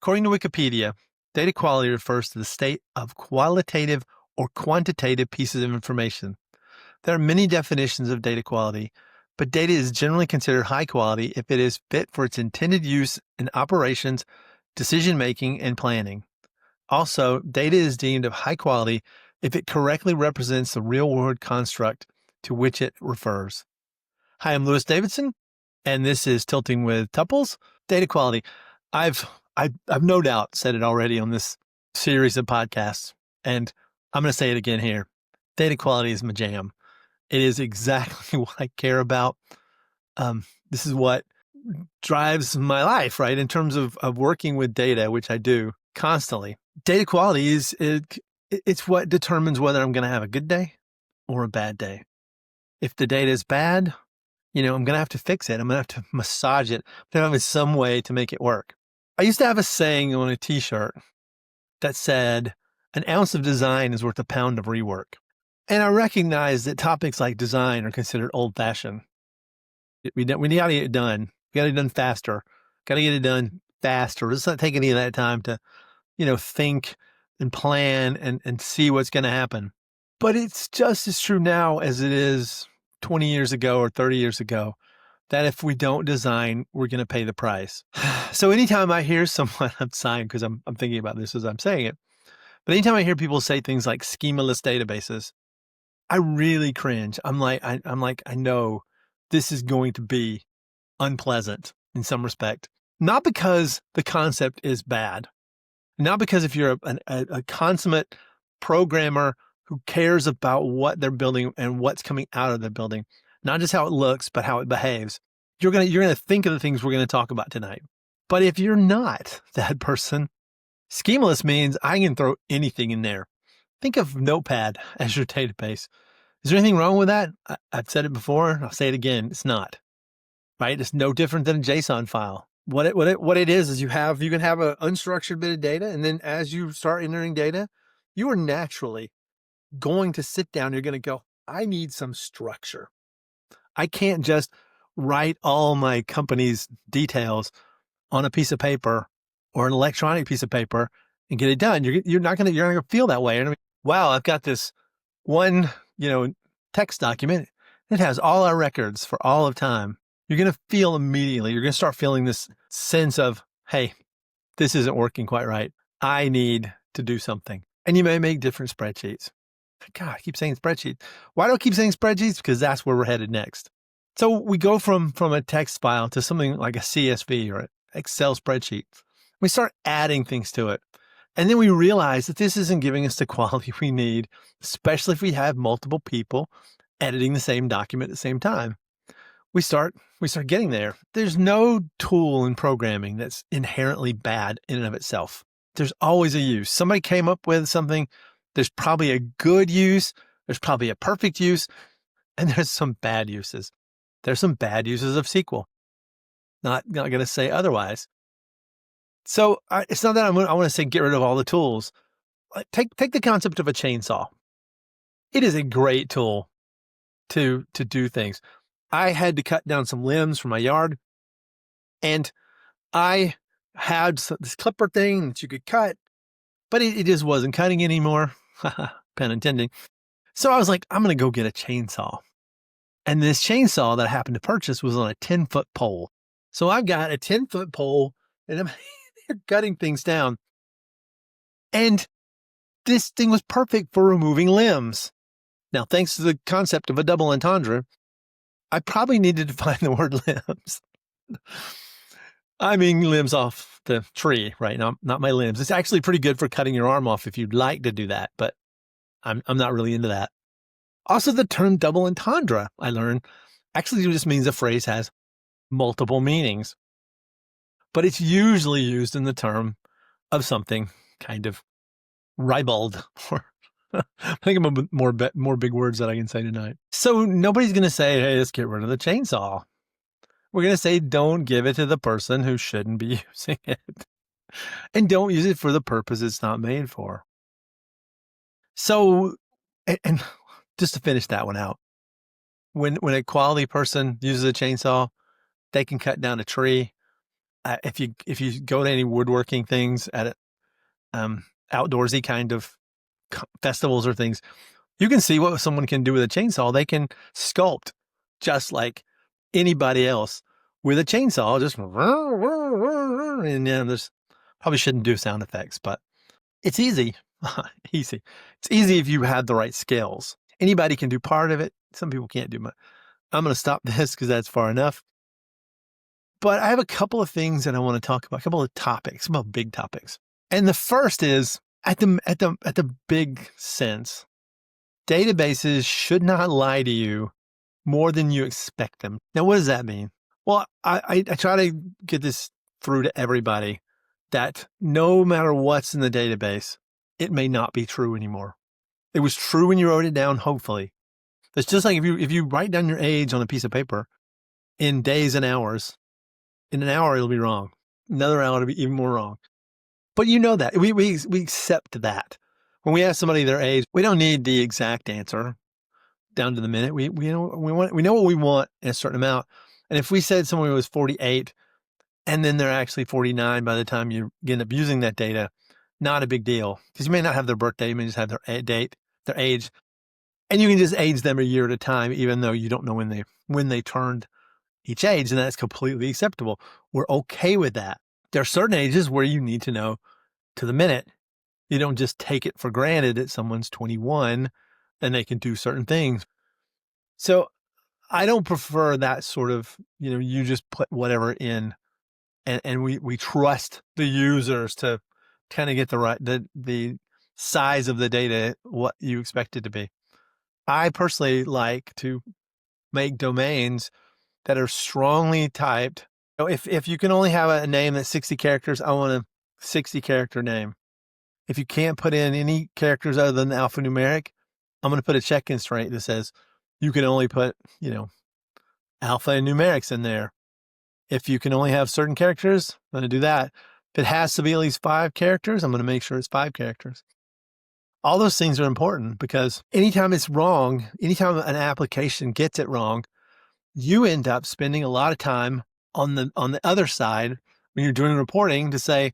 According to Wikipedia, data quality refers to the state of qualitative or quantitative pieces of information. There are many definitions of data quality, but data is generally considered high quality if it is fit for its intended use in operations, decision-making, and planning. Also, data is deemed of high quality if it correctly represents the real-world construct to which it refers. Hi, I'm Lewis Davidson, and this is Tilting with Tuples. Data quality. I've no doubt said it already on this series of podcasts, and I'm going to say it again here. Data quality is my jam. It is exactly what I care about. This is what drives my life, right? In terms of working with data, which I do constantly. Data quality it's what determines whether I'm going to have a good day or a bad day. If the data is bad, I'm going to have to fix it. I'm going to have to massage it. I'm going to have some way to make it work. I used to have a saying on a t-shirt that said, an ounce of design is worth a pound of rework. And I recognize that topics like design are considered old-fashioned. We got to get it done. We got to get it done faster. Got to get it done faster. Let's not take any of that time to, think and plan and see what's going to happen. But it's just as true now as it is 20 years ago or 30 years ago, that if we don't design, we're going to pay the price. So anytime I hear someone, I'm sighing because I'm thinking about this as I'm saying it, but anytime I hear people say things like schemaless databases, I really cringe. I'm like, I know this is going to be unpleasant in some respect, not because the concept is bad, not because if you're a consummate programmer who cares about what they're building and what's coming out of the building, not just how it looks, but how it behaves, you're gonna think of the things we're gonna talk about tonight. But if you're not that person, schemaless means I can throw anything in there. Think of Notepad as your database. Is there anything wrong with that? I've said it before. I'll say it again. It's not, right? It's no different than a JSON file. What it is you can have an unstructured bit of data, and then as you start entering data, you are naturally going to sit down. You're going to go, I need some structure. I can't just write all my company's details on a piece of paper or an electronic piece of paper and get it done. You're not going to feel that way. Wow, I've got this one, text document. It has all our records for all of time. You're going to feel immediately, you're going to start feeling this sense of, hey, this isn't working quite right. I need to do something. And you may make different spreadsheets. God, I keep saying spreadsheets. Why do I keep saying spreadsheets? Because that's where we're headed next. So we go from a text file to something like a CSV or an Excel spreadsheet. We start adding things to it. And then we realize that this isn't giving us the quality we need, especially if we have multiple people editing the same document at the same time. We start getting there. There's no tool in programming that's inherently bad in and of itself. There's always a use. Somebody came up with something. There's probably a good use. There's probably a perfect use. And there's some bad uses. There's some bad uses of SQL. Not going to say otherwise. So it's not that I want to say get rid of all the tools. Take the concept of a chainsaw. It is a great tool to do things. I had to cut down some limbs from my yard, and I had this clipper thing that you could cut, but it just wasn't cutting anymore. Pun intending. So I was like, I'm going to go get a chainsaw. And this chainsaw that I happened to purchase was on a 10-foot pole. So I've got a 10-foot pole, and I'm cutting things down. And this thing was perfect for removing limbs. Now, thanks to the concept of a double entendre, I probably need to define the word limbs. I mean limbs off the tree, right? Now, not my limbs. It's actually pretty good for cutting your arm off if you'd like to do that, but I'm not really into that. Also, the term double entendre, I learned, actually just means a phrase has multiple meanings. But it's usually used in the term of something kind of ribald, or I think I'm more big words that I can say tonight. So nobody's going to say, hey, let's get rid of the chainsaw. We're going to say, don't give it to the person who shouldn't be using it. And don't use it for the purpose it's not made for. So, and just to finish that one out, when a quality person uses a chainsaw, they can cut down a tree. if you go to any woodworking things at outdoorsy kind of festivals or things, you can see what someone can do with a chainsaw. They can sculpt just like anybody else with a chainsaw. Just and there's probably shouldn't do sound effects, but it's easy. Easy. It's easy if you have the right skills. Anybody can do part of it. Some people can't do much. I'm going to stop this because that's far enough. But I have a couple of things that I want to talk about, a couple of topics, some of big topics. And the first is at the big sense, databases should not lie to you more than you expect them. Now, what does that mean? Well, I try to get this through to everybody that no matter what's in the database, it may not be true anymore. It was true when you wrote it down, hopefully. It's just like if you write down your age on a piece of paper in days and hours, in an hour it'll be wrong. Another hour it'll be even more wrong. But you know that. We accept that. When we ask somebody their age, we don't need the exact answer down to the minute. We know what we want in a certain amount. And if we said someone was 48 and then they're actually 49 by the time you end up using that data, not a big deal, because you may not have their birthday, you may just have their date, their age, and you can just age them a year at a time, even though you don't know when they turned each age, and that's completely acceptable. We're okay with that. There are certain ages where you need to know to the minute. You don't just take it for granted that someone's 21 and they can do certain things. So I don't prefer that sort of, you just put whatever in and we trust the users to kind of get the size of the data, what you expect it to be. I personally like to make domains that are strongly typed. If you can only have a name that's 60 characters, I want a 60 character name. If you can't put in any characters other than the alphanumeric, I'm going to put a check constraint that says you can only put, alphanumerics in there. If you can only have certain characters, I'm going to do that. If it has to be at least 5 characters, I'm going to make sure it's 5 characters. All those things are important because anytime it's wrong, anytime an application gets it wrong, you end up spending a lot of time on the other side when you're doing reporting to say,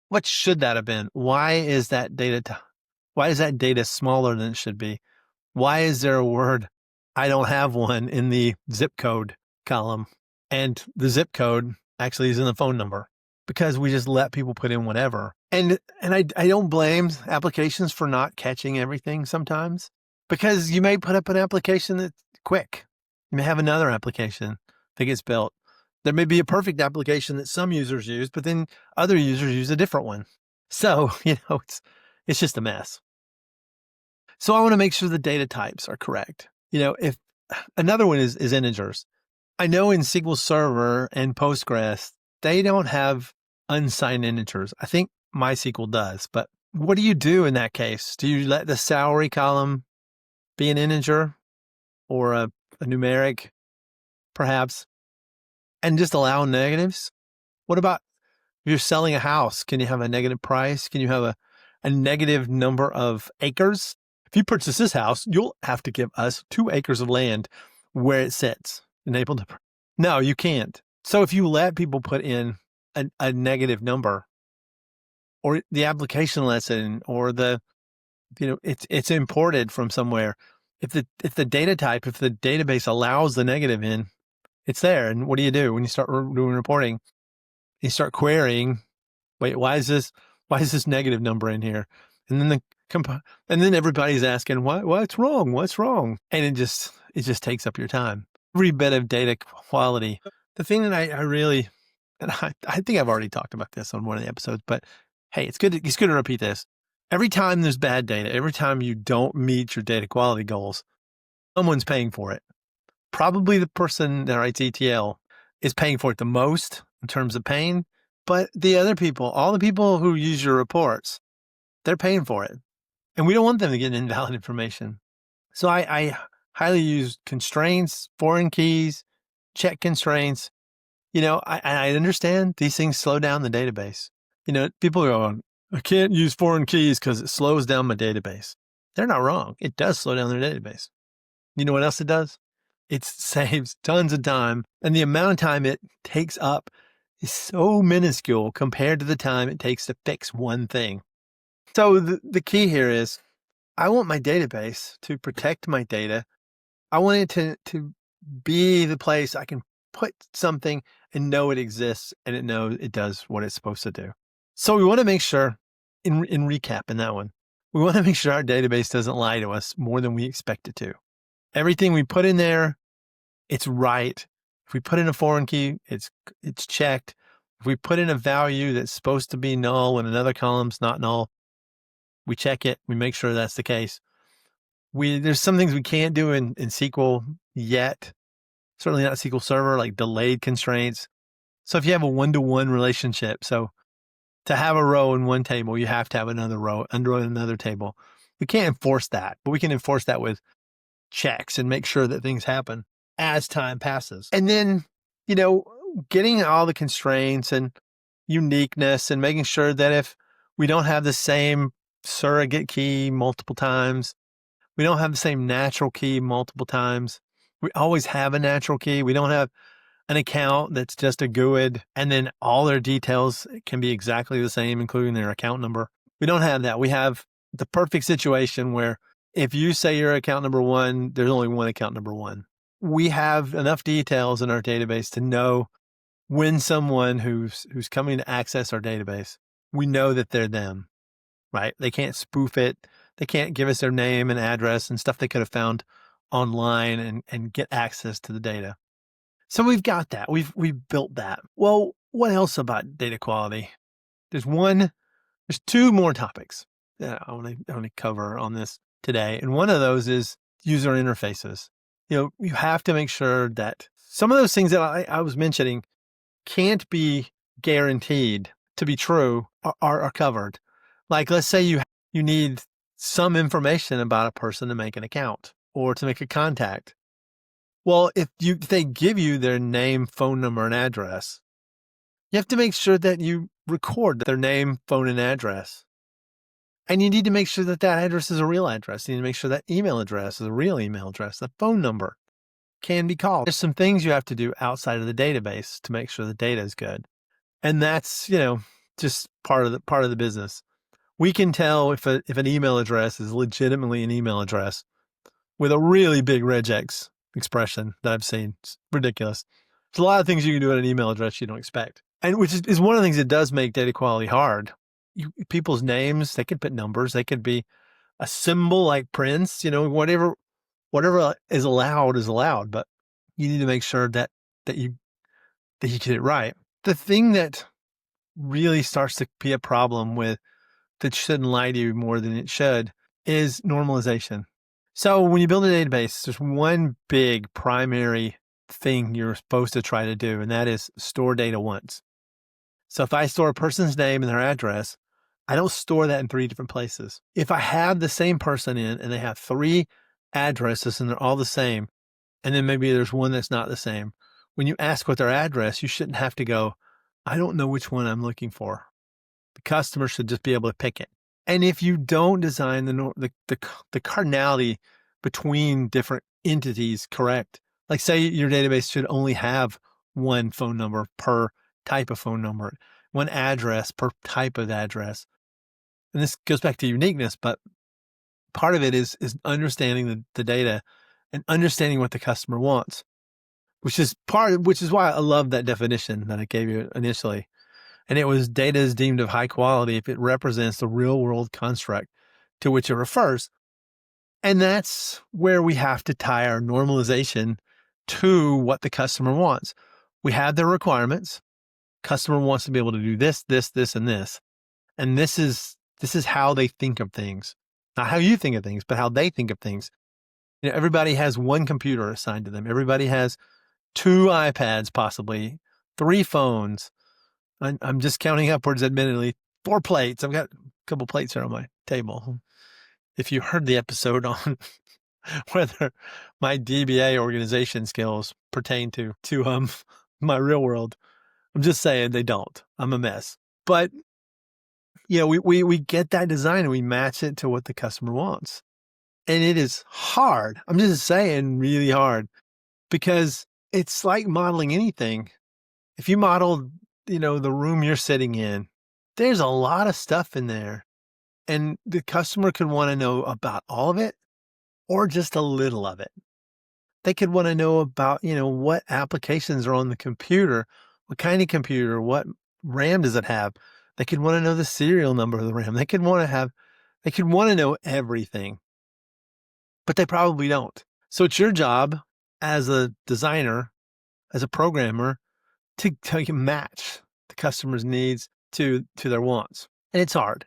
what should that have been? Why is that data smaller than it should be? Why is there a word? I don't have one in the zip code column. And the zip code actually is in the phone number because we just let people put in whatever. And I don't blame applications for not catching everything sometimes because you may put up an application that's quick. You may have another application that gets built. There may be a perfect application that some users use, but then other users use a different one. So, it's just a mess. So I want to make sure the data types are correct. If another one is integers. I know in SQL Server and Postgres, they don't have unsigned integers. I think MySQL does, but what do you do in that case? Do you let the salary column be an integer or a numeric, perhaps, and just allow negatives? What about if you're selling a house? Can you have a negative price? Can you have a negative number of acres? If you purchase this house, you'll have to give us 2 acres of land where it sits. No, you can't. So if you let people put in a negative number, or the application lesson, or it's imported from somewhere. If the data type, if the database allows the negative in, it's there. And what do you do when you start doing reporting? You start querying. Wait, why is this negative number in here? And then everybody's asking, what's wrong? What's wrong? And it just takes up your time. Every bit of data quality. The thing that I really, and I think I've already talked about this on one of the episodes, but hey, it's good to repeat this. Every time there's bad data, every time you don't meet your data quality goals, someone's paying for it. Probably the person that writes ETL is paying for it the most in terms of pain, but the other people, all the people who use your reports, they're paying for it. And we don't want them to get invalid information. So I highly use constraints, foreign keys, check constraints. I understand these things slow down the database. People go, I can't use foreign keys because it slows down my database. They're not wrong. It does slow down their database. You know what else it does? It saves tons of time. And the amount of time it takes up is so minuscule compared to the time it takes to fix one thing. So the key here is I want my database to protect my data. I want it to be the place I can put something and know it exists and it knows it does what it's supposed to do. So we want to make sure, in recap in that one, we want to make sure our database doesn't lie to us more than we expect it to. Everything we put in there, it's right. If we put in a foreign key, it's checked. If we put in a value that's supposed to be null and another column's not null, we check it. We make sure that's the case. There's some things we can't do in SQL yet. Certainly not SQL Server, like delayed constraints. So if you have a one-to-one relationship, so to have a row in one table, you have to have another row under another table. We can't enforce that, but we can enforce that with checks and make sure that things happen as time passes. And then, getting all the constraints and uniqueness and making sure that if we don't have the same surrogate key multiple times, we don't have the same natural key multiple times. We always have a natural key. We don't have an account that's just a GUID and then all their details can be exactly the same, including their account number. We don't have that. We have the perfect situation where if you say you're account number one, there's only one account number one. We have enough details in our database to know when someone who's coming to access our database, we know that they're them, right? They can't spoof it. They can't give us their name and address and stuff they could have found online and get access to the data. So we've got that. We've built that. Well, what else about data quality? There's two more topics that I want to cover on this today. And one of those is user interfaces. You have to make sure that some of those things that I was mentioning can't be guaranteed to be true are covered. Like, let's say you need some information about a person to make an account or to make a contact. Well, if they give you their name, phone number, and address, you have to make sure that you record their name, phone, and address. And you need to make sure that address is a real address. You need to make sure that email address is a real email address. The phone number can be called. There's some things you have to do outside of the database to make sure the data is good. And that's, just part of the business. We can tell if an email address is legitimately an email address with a really big regex expression that I've seen. It's ridiculous. There's a lot of things you can do at an email address you don't expect. And which is one of the things that does make data quality hard. People's names, they could put numbers, they could be a symbol like Prince, whatever is allowed, but you need to make sure that you get it right. The thing that really starts to be a problem with that shouldn't lie to you more than it should is normalization. So when you build a database, there's one big primary thing you're supposed to try to do, and that is store data once. So if I store a person's name and their address, I don't store that in 3 different places. If I have the same person in and they have 3 addresses and they're all the same, and then maybe there's one that's not the same, when you ask what their address, you shouldn't have to go, I don't know which one I'm looking for. The customer should just be able to pick it. And if you don't design the cardinality between different entities correct, like say your database should only have one phone number per type of phone number, one address per type of address. And this goes back to uniqueness, but part of it is understanding the data and understanding what the customer wants, which is why I love that definition that I gave you initially. And it was data is deemed of high quality if it represents the real world construct to which it refers. And that's where we have to tie our normalization to what the customer wants. We have their requirements. Customer wants to be able to do this, this, this, and this. And this is how they think of things. Not how you think of things, but how they think of things. Everybody has one computer assigned to them. Everybody has 2 iPads, possibly 3 phones. I'm just counting upwards, admittedly. 4 plates. I've got a couple plates here on my table. If you heard the episode on whether my DBA organization skills pertain to my real world, I'm just saying they don't. I'm a mess. But we get that design and we match it to what the customer wants. And it is hard. I'm just saying really hard because it's like modeling anything. If you modeled, the room you're sitting in, there's a lot of stuff in there. And the customer could want to know about all of it or just a little of it. They could want to know about, what applications are on the computer, what kind of computer, what RAM does it have? They could want to know the serial number of the RAM. They could want to know everything, but they probably don't. So it's your job as a designer, as a programmer, to match the customer's needs to their wants. And it's hard.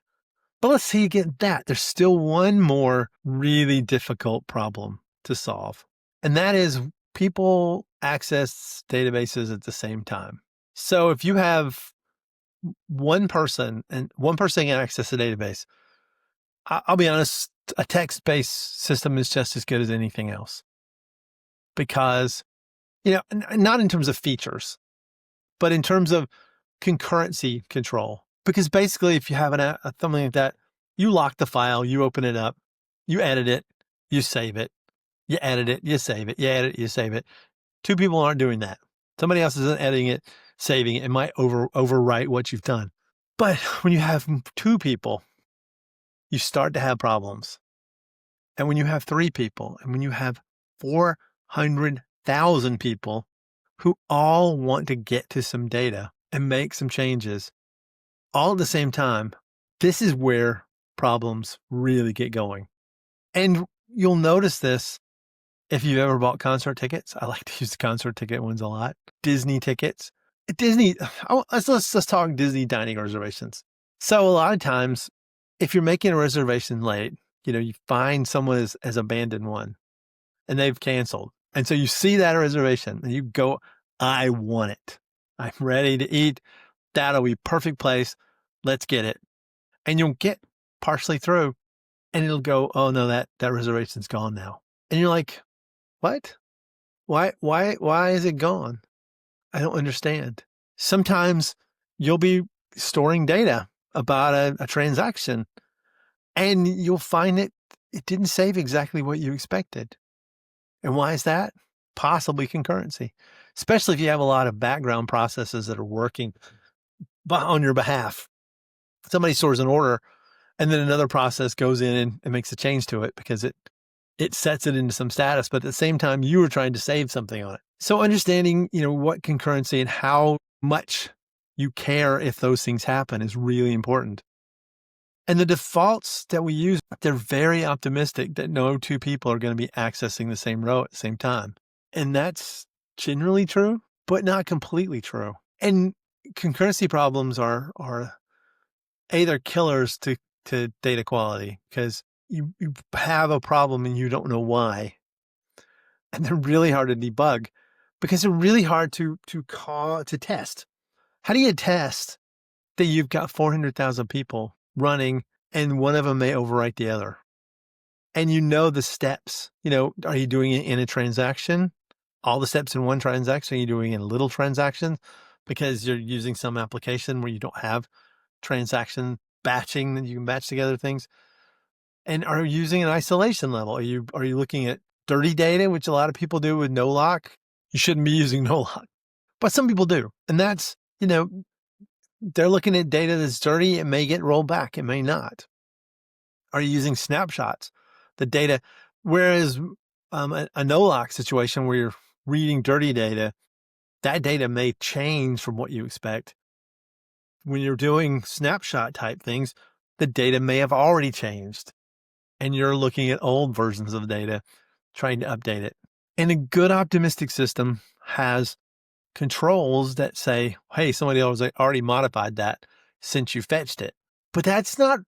But let's say you get that. There's still one more really difficult problem to solve. And that is people access databases at the same time. So if you have one person and one person can access a database, I'll be honest, a text-based system is just as good as anything else. Because, not in terms of features, but in terms of concurrency control. Because basically, if you have something like that, you lock the file, you open it up, you edit it, you save it, you edit it, you save it, you edit it, you save it. Two people aren't doing that. Somebody else isn't editing it, saving it. It might overwrite what you've done. But when you have two people, you start to have problems. And when you have three people, and when you have 400,000 people who all want to get to some data and make some changes all at the same time, this is where problems really get going. And you'll notice this if you've ever bought concert tickets. I like to use the concert ticket ones a lot. Disney tickets. Let's talk Disney dining reservations. So a lot of times, if you're making a reservation late, you find someone has abandoned one and they've canceled. And so you see that reservation and you go, I want it. I'm ready to eat. That'll be perfect place. Let's get it. And you'll get partially through and it'll go, oh no, that reservation's gone now. And you're like, what? Why is it gone? I don't understand. Sometimes you'll be storing data about a transaction and you'll find it didn't save exactly what you expected. And why is that? Possibly concurrency, especially if you have a lot of background processes that are working on your behalf. Somebody stores an order and then another process goes in and makes a change to it because it sets it into some status, but at the same time you were trying to save something on it. So understanding, what concurrency and how much you care if those things happen is really important. And the defaults that we use, they're very optimistic that no two people are going to be accessing the same row at the same time. And that's generally true, but not completely true. And concurrency problems are they're killers to data quality because you have a problem and you don't know why. And they're really hard to debug because they're really hard to test. How do you test that you've got 400,000 people running and one of them may overwrite the other? And the steps, are you doing it in a transaction? All the steps in one transaction? Are you doing it in a little transaction because you're using some application where you don't have transaction batching that you can batch together things? And are you using an isolation level? Are you looking at dirty data, which a lot of people do with no lock? You shouldn't be using no lock, but some people do. And that's, they're looking at data that's dirty. It may get rolled back. It may not. Are you using snapshots? The data, whereas a no-lock situation where you're reading dirty data, that data may change from what you expect. When you're doing snapshot type things, the data may have already changed and you're looking at old versions of data, trying to update it. And a good optimistic system has controls that say, hey, somebody else already modified that since you fetched it. But that's not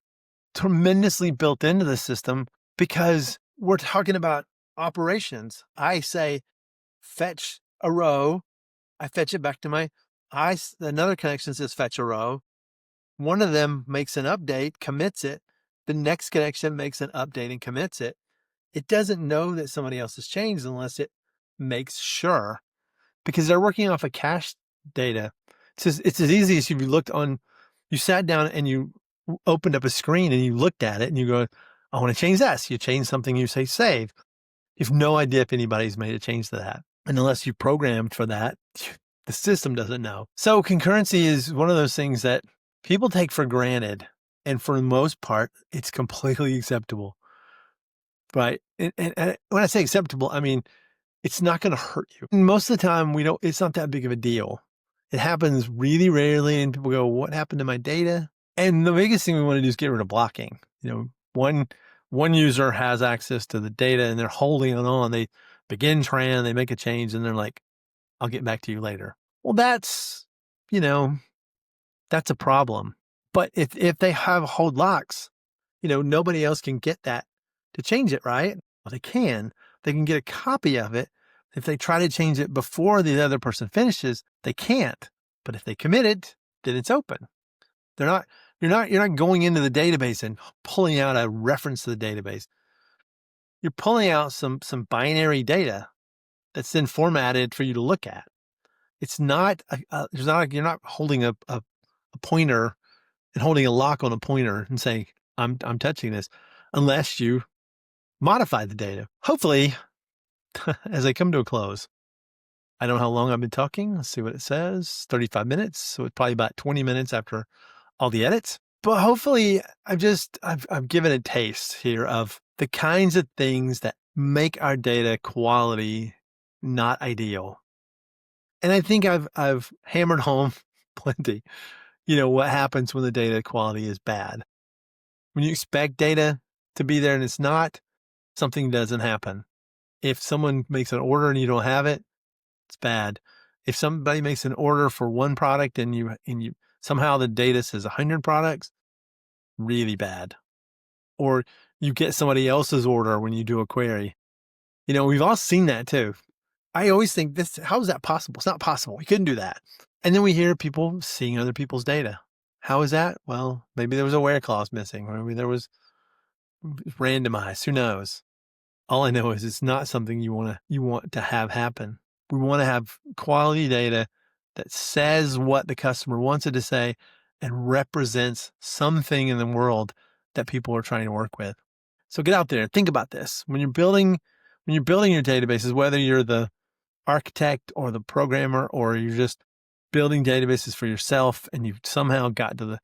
tremendously built into the system because we're talking about operations. I say, fetch a row. I fetch it back to another connection says fetch a row. One of them makes an update, commits it. The next connection makes an update and commits it. It doesn't know that somebody else has changed unless it makes sure, because they're working off of cache data. It's as easy as if you sat down and you opened up a screen and you looked at it and you go, I want to change this. You change something, you say save. You have no idea if anybody's made a change to that. And unless you programmed for that, The system doesn't know. So concurrency is one of those things that people take for granted. And for the most part, it's completely acceptable. Right. And when I say acceptable, I mean, it's not going to hurt you. And most of the time, it's not that big of a deal. It happens really rarely. And people go, what happened to my data? And the biggest thing we want to do is get rid of blocking. One user has access to the data and they're holding it on. They begin trying, they make a change, and they're like, I'll get back to you later. Well, that's a problem. But if they have hold locks, nobody else can get that to change it, right? Well, they can. They can get a copy of it. If they try to change it before the other person finishes, they can't. But if they commit it, then it's open. You're not going into the database and pulling out a reference to the database. You're pulling out some binary data that's then formatted for you to look at. It's not you're not holding a pointer and holding a lock on a pointer and saying, I'm touching this, unless you modify the data. Hopefully, as I come to a close, I don't know how long I've been talking. Let's see what it says. 35 minutes. So it's probably about 20 minutes after all the edits. But hopefully I've given a taste here of the kinds of things that make our data quality not ideal. And I think I've hammered home plenty, what happens when the data quality is bad. When you expect data to be there and it's not, something doesn't happen. If someone makes an order and you don't have it, it's bad. If somebody makes an order for one product and you somehow the data says 100 products, really bad. Or you get somebody else's order when you do a query. We've all seen that too. I always think how is that possible? It's not possible. We couldn't do that. And then we hear people seeing other people's data. How is that? Well, maybe there was a where clause missing, or maybe there was randomized. Who knows? All I know is it's not something you want to have happen. We want to have quality data that says what the customer wants it to say and represents something in the world that people are trying to work with. So get out there and think about this. When you're building your databases, whether you're the architect or the programmer, or you're just building databases for yourself and you've somehow got to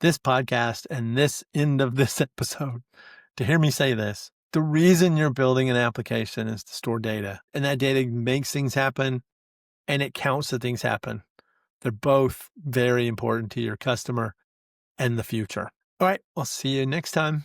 this podcast and this end of this episode to hear me say this, the reason you're building an application is to store data, and that data makes things happen and it counts that things happen. They're both very important to your customer and the future. All right, I'll see you next time.